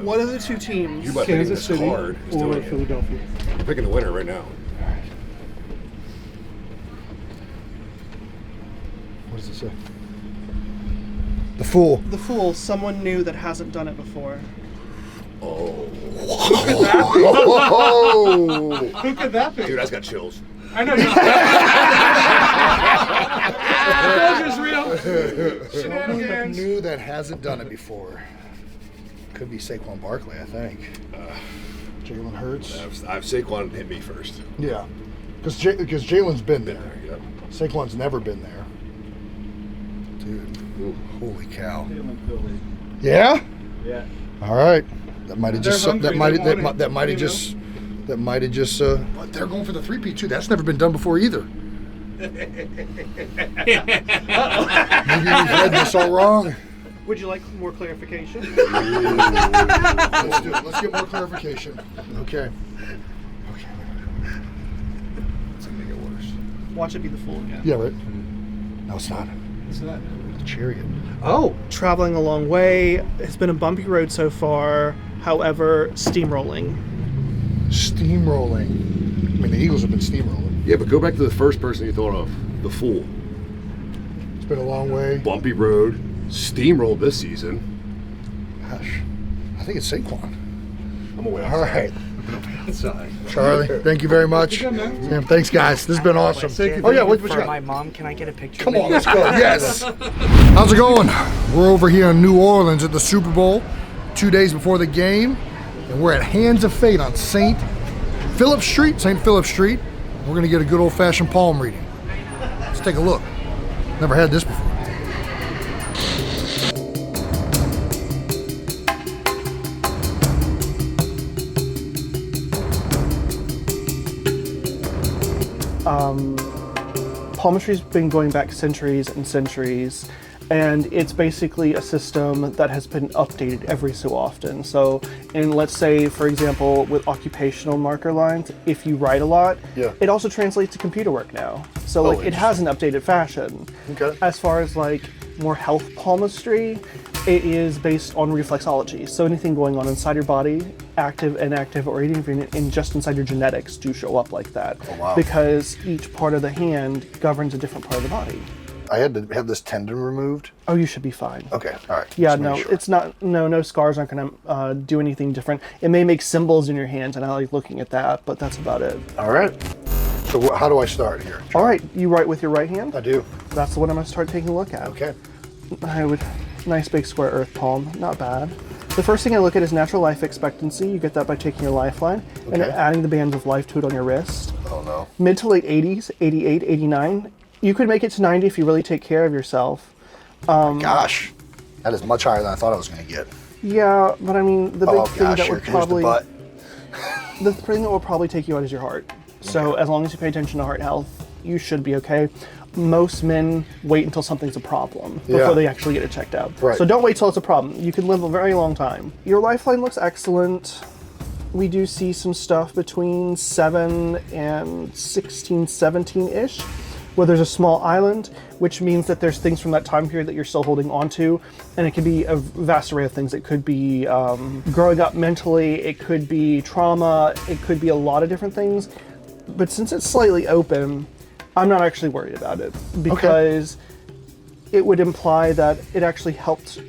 What are the two teams? You Kansas City or Philadelphia? You're picking the winner right now. What does it say? The Fool. The Fool, someone new that hasn't done it before. Oh. Who could that be? Oh. Who could that be? Dude, I just got chills. I know. Those is real. Someone new that hasn't done it before. Could be Saquon Barkley, I think. Jalen Hurts. I've Saquon hit me first. Yeah, because Jalen's been there. Yep. Saquon's never been there. Dude, holy cow. Yeah? Yeah. All right. That might have just. Hungry, That might have just. But they're going for the 3P too. That's never been done before either. Maybe we've read this all wrong. Would you like more clarification? Let's do it. Let's get more clarification. Okay. It's gonna make it worse. Watch it be the Fool again. Yeah, right. No, it's not. What's that? The Chariot. Oh, traveling a long way. It's been a bumpy road so far. However, steamrolling. Steamrolling. I mean, the Eagles have been steamrolling. Yeah, but go back to the first person you thought of. The Fool. It's been a long way. Bumpy road. Steamrolled this season. Gosh, I think it's Saquon. I'm away All right. outside. Charlie, thank you very much. Sam, thanks, guys. This has been awesome. Oh, yeah, what you For got? my mom, can I get a picture? Come on, let's go. Yes. How's it going? We're over here in New Orleans at the Super Bowl, 2 days before the game, and we're at Hands of Fate on St. Philip Street. We're going to get a good old-fashioned palm reading. Let's take a look. Never had this before. Palmistry's been going back centuries and centuries, and it's basically a system that has been updated every so often. So, let's say, for example, with occupational marker lines, if you write a lot, it also translates to computer work now. So, it has an updated fashion. Okay. As far as more health palmistry, it is based on reflexology. So anything going on inside your body, active, inactive, or even just inside your genetics do show up like that. Oh, wow. Because each part of the hand governs a different part of the body. I had to have this tendon removed. Oh, you should be fine. Okay, all right. Yeah, Just no, make sure. it's not, no scars aren't going to do anything different. It may make symbols in your hands, and I like looking at that, but that's about it. All right. So how do I start here? All right, you write with your right hand? I do. That's the one I'm going to start taking a look at. Okay. Nice big square earth palm, not bad. The first thing I look at is natural life expectancy. You get that by taking your lifeline and adding the bands of life to it on your wrist. Oh no. Mid to late 80s, 88, 89. You could make it to 90 if you really take care of yourself. Gosh, that is much higher than I thought I was going to get. Yeah, but I mean, the big thing that here would comes probably... the butt. The thing that will probably take you out is your heart. So as long as you pay attention to heart health, you should be okay. Most men wait until something's a problem before they actually get it checked out. Right. So don't wait till it's a problem. You can live a very long time. Your lifeline looks excellent. We do see some stuff between 7 and 16, 17-ish, where there's a small island, which means that there's things from that time period that you're still holding on to, and it could be a vast array of things. It could be growing up mentally, it could be trauma, it could be a lot of different things. But since it's slightly open, I'm not actually worried about it, because it would imply that it actually helped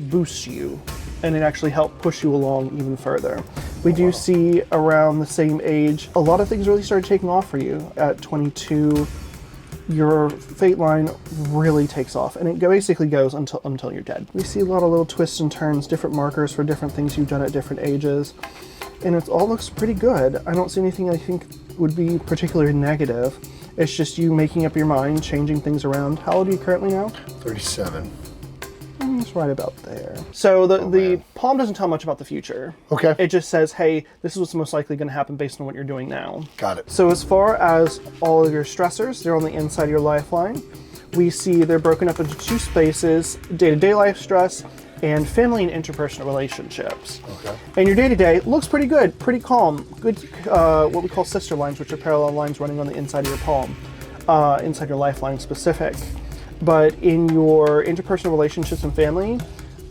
boost you, and it actually helped push you along even further. We do see around the same age, a lot of things really started taking off for you. At 22, your fate line really takes off, and it basically goes until you're dead. We see a lot of little twists and turns, different markers for different things you've done at different ages, and it all looks pretty good. I don't see anything I think would be particularly negative. It's just you making up your mind, changing things around. How old are you currently now? 37. It's right about there. So the palm doesn't tell much about the future. Okay. It just says, hey, this is what's most likely going to happen based on what you're doing now. Got it. So as far as all of your stressors, they're on the inside of your lifeline. We see they're broken up into two spaces, day-to-day life stress and family and interpersonal relationships. Okay. And your day-to-day looks pretty good, pretty calm. Good, what we call sister lines, which are parallel lines running on the inside of your palm, inside your lifeline specific. But in your interpersonal relationships and family,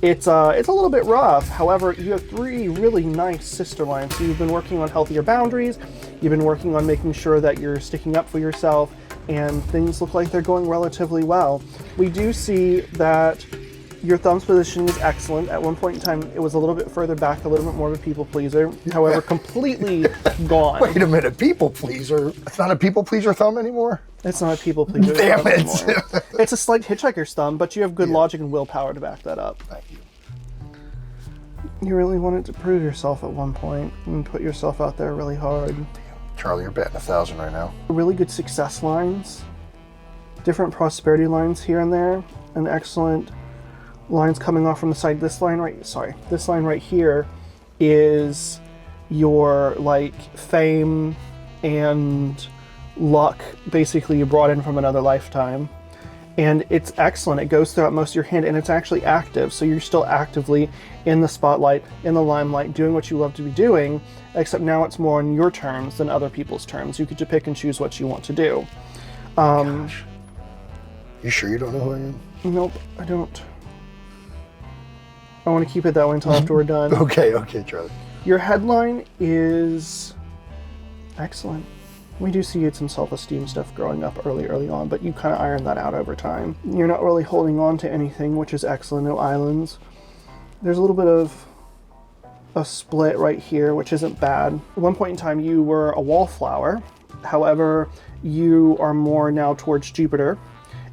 it's a little bit rough. However, you have 3 really nice sister lines. So you've been working on healthier boundaries, you've been working on making sure that you're sticking up for yourself, and things look like they're going relatively well. We do see that your thumb's position is excellent. At one point in time, it was a little bit further back, a little bit more of a people pleaser. However, completely gone. Wait a minute, people pleaser. It's not a people pleaser thumb anymore? It's not a people pleaser. Damn thumb it. anymore. It's a slight hitchhiker's thumb, but you have good logic and willpower to back that up. Thank you. You really wanted to prove yourself at one point and put yourself out there really hard. Charlie, you're betting 1,000 right now. Really good success lines, different prosperity lines here and there, and excellent lines coming off from the side. This line right here is your like fame and luck, basically you brought in from another lifetime. And it's excellent. It goes throughout most of your hand, and it's actually active. So you're still actively in the spotlight, in the limelight, doing what you love to be doing, except now it's more on your terms than other people's terms. You get to pick and choose what you want to do. Gosh. You sure you don't know who I am? Nope, I don't. I want to keep it that way until after we're done. Okay, Charlie. Your headline is excellent. We do see you had some self-esteem stuff growing up early on, but you kind of ironed that out over time. You're not really holding on to anything, which is excellent. No islands. There's a little bit of a split right here, which isn't bad. At one point in time, you were a wallflower. However, you are more now towards Jupiter,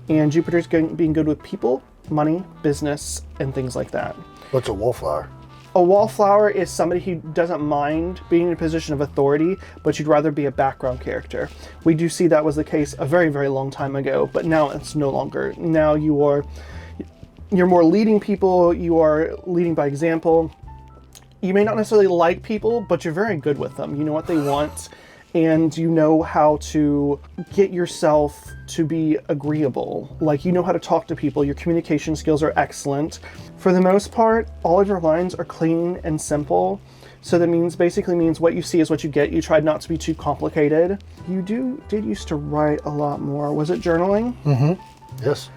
and Jupiter's being good with people, money, business, and things like that. What's a wallflower? A wallflower is somebody who doesn't mind being in a position of authority, but you'd rather be a background character. We do see that was the case a very, very long time ago, but now it's no longer. Now you're more leading people, you are leading by example. You may not necessarily like people, but you're very good with them. You know what they want, and you know how to get yourself to be agreeable. Like, you know how to talk to people. Your communication skills are excellent. For the most part, all of your lines are clean and simple. So that basically means what you see is what you get. You tried not to be too complicated. You did used to write a lot more. Was it journaling? Mm-hmm. Yes.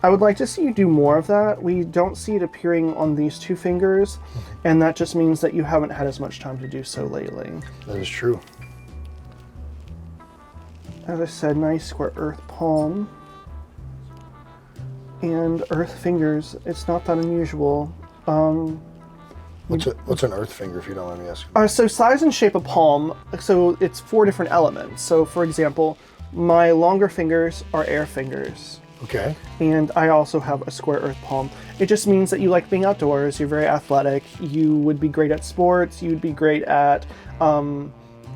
I would like to see you do more of that. We don't see it appearing on these 2 fingers, and that just means that you haven't had as much time to do so lately. That is true. As I said, nice square earth palm and earth fingers. It's not that unusual. What's an earth finger, if you don't mind me asking? So size and shape of palm, so it's 4 different elements. So for example, my longer fingers are air fingers. Okay. And I also have a square earth palm. It just means that you like being outdoors, you're very athletic, you would be great at sports, you'd be great at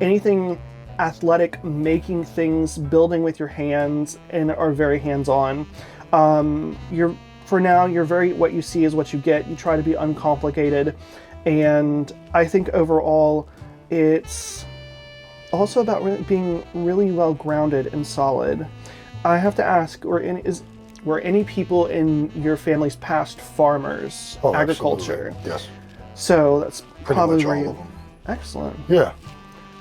anything athletic, making things, building with your hands, and are very hands-on. For now, what you see is what you get. You try to be uncomplicated, and I think overall, it's also about being really well grounded and solid. I have to ask, were any people in your family's past farmers, agriculture? Absolutely. Yes. So that's Pretty probably much where all you. of them. Excellent. Yeah.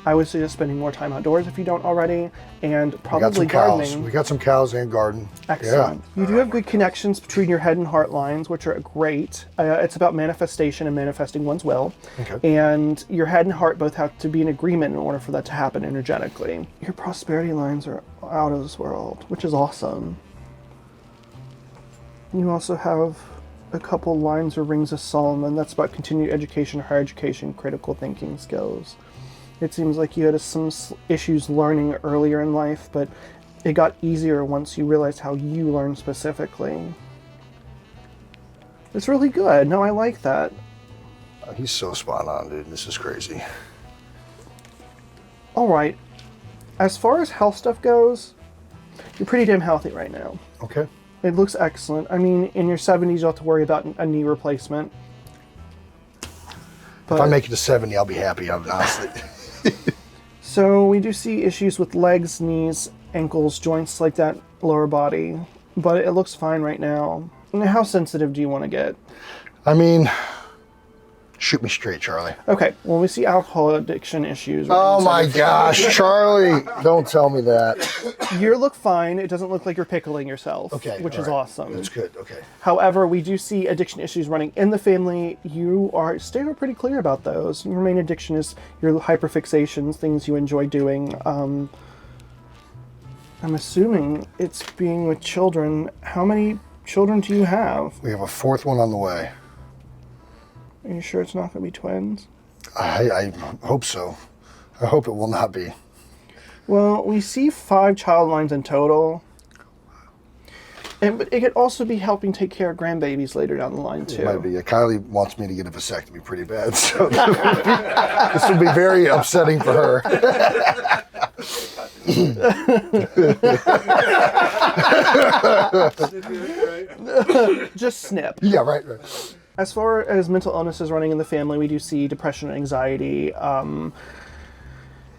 I would suggest spending more time outdoors if you don't already, and We got probably some cows. gardening. We got some cows and garden. Excellent. Yeah. You do have good connections between your head and heart lines, which are great. It's about manifestation and manifesting one's will. Okay. And your head and heart both have to be in agreement in order for that to happen energetically. Your prosperity lines are out of this world, which is awesome. You also have a couple lines or rings of Solomon. That's about continued education, higher education, critical thinking skills. It seems like you had some issues learning earlier in life, but it got easier once you realized how you learn specifically. It's really good. No, I like that. He's so spot on, dude. This is crazy. All right. As far as health stuff goes, you're pretty damn healthy right now. Okay. It looks excellent. I mean, in your 70s, you'll have to worry about a knee replacement. But, If I make it to 70, I'll be happy, honestly. So we do see issues with legs, knees, ankles, joints like that, lower body. But it looks fine right now. And how sensitive do you want to get? I mean, Shoot me straight, Charlie. Okay, well, we see alcohol addiction issues. Oh my gosh, Charlie! Don't tell me that. You look fine. It doesn't look like you're pickling yourself, Okay, which all is right. awesome. That's good. Okay. However, we do see addiction issues running in the family. You are still pretty clear about those. Your main addiction is your hyperfixations, things you enjoy doing. I'm assuming it's being with children. How many children do you have? We have a fourth one on the way. Are you sure it's not going to be twins? I hope so. I hope it will not be. Well, we see 5 child lines in total. But it could also be helping take care of grandbabies later down the line, too. It might be. Kylie wants me to get a vasectomy pretty bad, so this will be very upsetting for her. Just snip. Yeah, right. As far as mental illnesses running in the family, we do see depression and anxiety.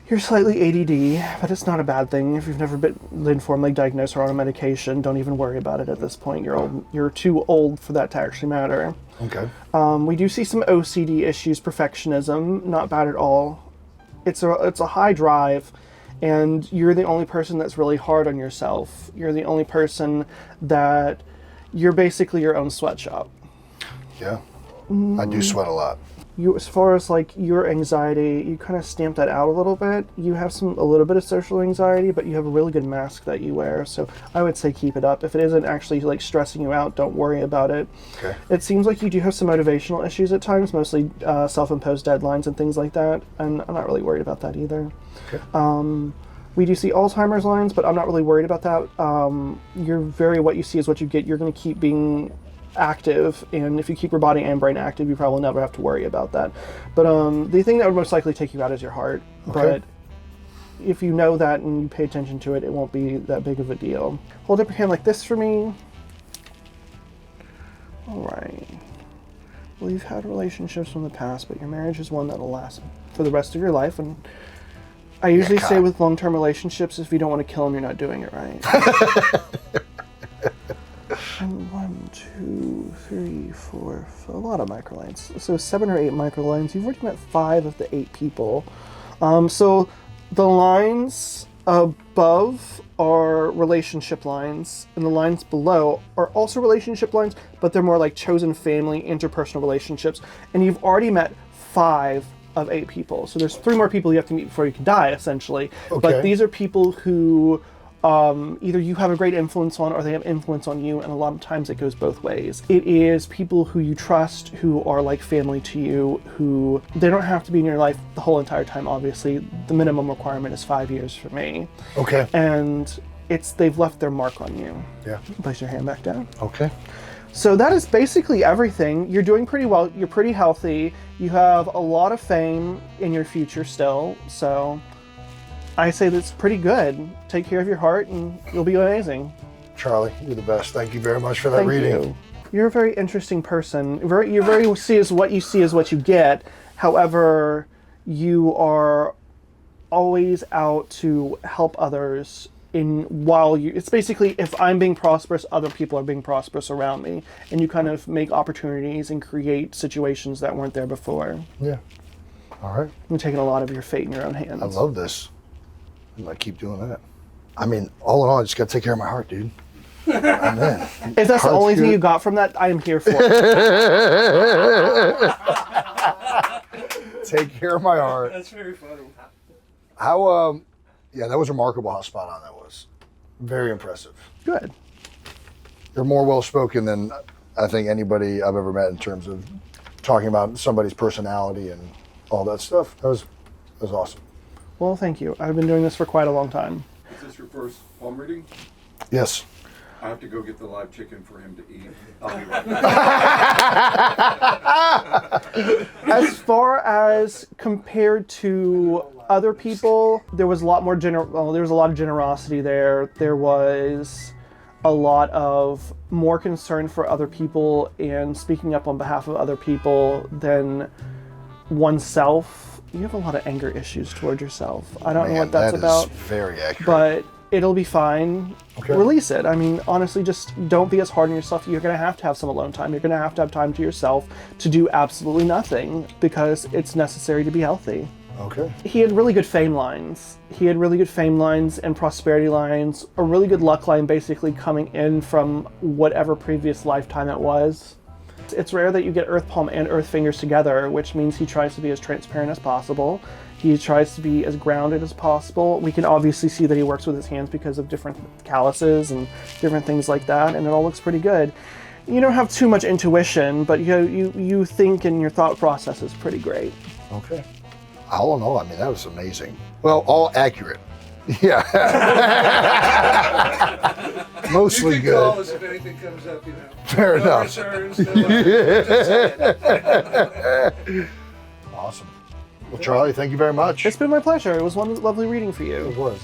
You're slightly ADD, but it's not a bad thing. If you've never been formally diagnosed or on a medication, don't even worry about it at this point. You're old. You're too old for that to actually matter. Okay. We do see some OCD issues, perfectionism, not bad at all. It's a high drive, and you're the only person that's really hard on yourself. You're the only person that you're basically your own sweatshop. Yeah. I do sweat a lot. You, as far as like your anxiety, you kind of stamp that out a little bit. You have a little bit of social anxiety, but you have a really good mask that you wear. So I would say keep it up. If it isn't actually like stressing you out, don't worry about it. Okay. It seems like you do have some motivational issues at times, mostly self-imposed deadlines and things like that. And I'm not really worried about that either. Okay. We do see Alzheimer's lines, but I'm not really worried about that. What you see is what you get. You're going to keep being active, and if you keep your body and brain active, you probably never have to worry about that. But the thing that would most likely take you out is your heart. Okay. But if you know that and you pay attention to it, it won't be that big of a deal. Hold up your hand like this for me. All right. Well, you've had relationships from the past, but your marriage is one that'll last for the rest of your life. And I usually say with long-term relationships, if you don't want to kill them, you're not doing it right. And 1, 2, 3, 4, a lot of microlines. So 7 or 8 microlines. You've already met 5 of the 8 people. So the lines above are relationship lines, and the lines below are also relationship lines, but they're more like chosen family, interpersonal relationships. And you've already met 5 of 8 people. So there's 3 more people you have to meet before you can die, essentially. Okay. But these are people who either you have a great influence on or they have influence on you, and a lot of times it goes both ways. It is people who you trust, who are like family to you, who they don't have to be in your life the whole entire time, obviously. The minimum requirement is 5 years for me. Okay. And they've left their mark on you. Yeah. Place your hand back down. Okay. So that is basically everything. You're doing pretty well. You're pretty healthy. You have a lot of fame in your future still, so I say that's pretty good. Take care of your heart and you'll be amazing. Charlie, you're the best. Thank you very much for that Thank reading. you. You're a very interesting person. You see is what you get. However, you are always out to help others it's basically, if I'm being prosperous, other people are being prosperous around me. And you kind of make opportunities and create situations that weren't there before. Yeah. All right. You're taking a lot of your fate in your own hands. I love this. I'm going to keep doing that. I mean, all in all, I just got to take care of my heart, dude. I'm in. If that's the only thing good. you got from that, I am here for it. Take care of my heart. That's very funny. How, yeah, that was remarkable how spot on that was. Very impressive. Good. You're more well-spoken than I think anybody I've ever met in terms of talking about somebody's personality and all that stuff. That was awesome. Well, thank you. I've been doing this for quite a long time. Is this your first palm reading? Yes. I have to go get the live chicken for him to eat. I'll be right back. As far as compared to other people, there was a lot more there was a lot of generosity there. There was a lot of more concern for other people and speaking up on behalf of other people than oneself. You have a lot of anger issues toward yourself. I don't know what that's about. That is very accurate. But it'll be fine. Okay. Release it. I mean, honestly, just don't be as hard on yourself. You're going to have some alone time. You're going to have time to yourself to do absolutely nothing because it's necessary to be healthy. Okay. He had really good fame lines. He had really good fame lines and prosperity lines, a really good luck line basically coming in from whatever previous lifetime it was. It's rare that you get Earth Palm and Earth Fingers together, which means he tries to be as transparent as possible. He tries to be as grounded as possible. We can obviously see that he works with his hands because of different calluses and different things like that, and it all looks pretty good. You don't have too much intuition, but you think and your thought process is pretty great. Okay. All in all, I mean, that was amazing. Well, all accurate. Yeah. Mostly You can call good. us if anything comes up, you know. Fair No enough. returns, no just saying. Awesome. Well, Charlie, thank you very much. It's been my pleasure. It was one lovely reading for you. It was.